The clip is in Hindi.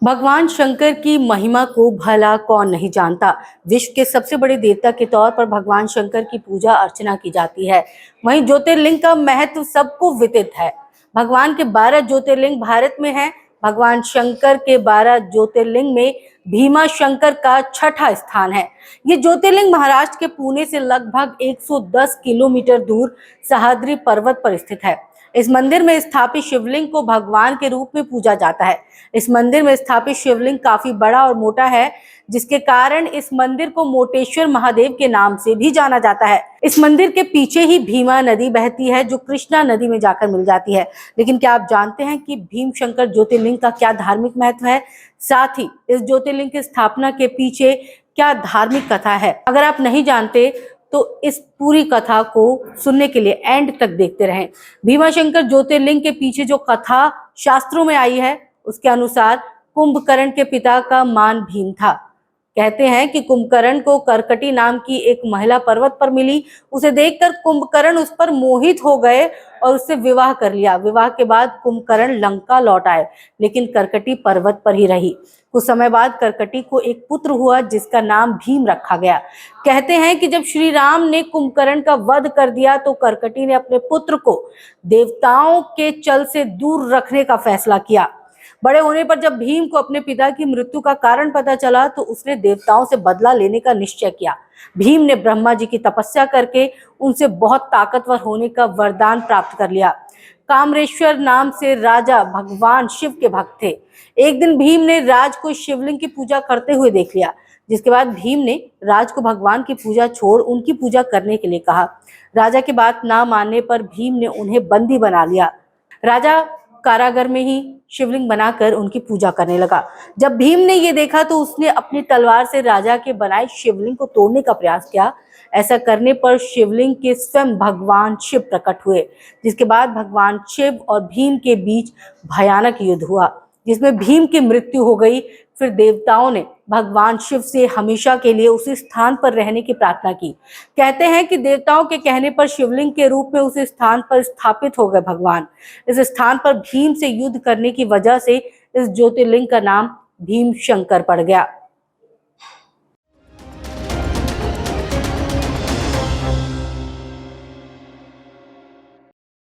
भगवान शंकर की महिमा को भला कौन नहीं जानता। विश्व के सबसे बड़े देवता के तौर पर भगवान शंकर की पूजा अर्चना की जाती है। वहीं ज्योतिर्लिंग का महत्व सबको विदित है। भगवान के 12 ज्योतिर्लिंग भारत में हैं। भगवान शंकर के 12 ज्योतिर्लिंग में भीमा शंकर का छठा स्थान है। ये ज्योतिर्लिंग महाराष्ट्र के पुणे से लगभग 110 किलोमीटर दूर सह्याद्री पर्वत पर स्थित है। इस मंदिर में स्थापित शिवलिंग को भगवान के रूप में पूजा जाता है। इस मंदिर में स्थापित शिवलिंग काफी बड़ा और मोटा है, जिसके कारण इस मंदिर को मोटेश्वर महादेव के नाम से भी जाना जाता है। इस मंदिर के पीछे ही भीमा नदी बहती है, जो कृष्णा नदी में जाकर मिल जाती है। लेकिन क्या आप जानते हैं कि भीम शंकर ज्योतिर्लिंग का क्या धार्मिक महत्व है? साथ ही इस ज्योतिर्लिंग की स्थापना के पीछे क्या धार्मिक कथा है? अगर आप नहीं जानते तो इस पूरी कथा को सुनने के लिए एंड तक देखते रहें। भीमाशंकर ज्योतिर्लिंग के पीछे जो कथा शास्त्रों में आई है, उसके अनुसार कुंभकर्ण के पिता का मान भीम था। कहते हैं कि कुंभकर्ण को करकटी नाम की एक महिला पर्वत पर मिली। उसे देखकर कुंभकर्ण उस पर मोहित हो गए और उससे विवाह कर लिया। विवाह के बाद कुंभकर्ण लंका लौट आए, लेकिन करकटी पर्वत पर ही रही। कुछ समय बाद करकटी को एक पुत्र हुआ, जिसका नाम भीम रखा गया। कहते हैं कि जब श्री राम ने कुंभकर्ण का वध कर दिया तो करकटी ने अपने पुत्र को देवताओं के चल से दूर रखने का फैसला किया। बड़े होने पर जब भीम को अपने पिता की मृत्यु का कारण पता चला तो उसने देवताओं से बदला लेने का निश्चय किया। भीम ने ब्रह्मा जी की तपस्या करके उनसे बहुत ताकतवर होने का वरदान प्राप्त कर लिया। कामरेश्वर नाम से राजा भगवान शिव के भक्त थे। एक दिन भीम ने राज को शिवलिंग की पूजा करते हुए देख लिया, जिसके बाद भीम ने राज को भगवान की पूजा छोड़ उनकी पूजा करने के लिए कहा। राजा की बात ना मानने पर भीम ने उन्हें बंदी बना लिया। राजा कारागार में ही शिवलिंग बनाकर उनकी पूजा करने लगा। जब भीम ने ये देखा तो उसने अपनी तलवार से राजा के बनाए शिवलिंग को तोड़ने का प्रयास किया। ऐसा करने पर शिवलिंग के स्वयं भगवान शिव प्रकट हुए, जिसके बाद भगवान शिव और भीम के बीच भयानक युद्ध हुआ, जिसमें भीम की मृत्यु हो गई। फिर देवताओं ने भगवान शिव से हमेशा के लिए उसी स्थान पर रहने की प्रार्थना की। कहते हैं कि देवताओं के कहने पर शिवलिंग के रूप में उस स्थान पर स्थापित हो गए भगवान। इस स्थान पर भीम से युद्ध करने की वजह से इस ज्योतिर्लिंग का नाम भीम शंकर पड़ गया।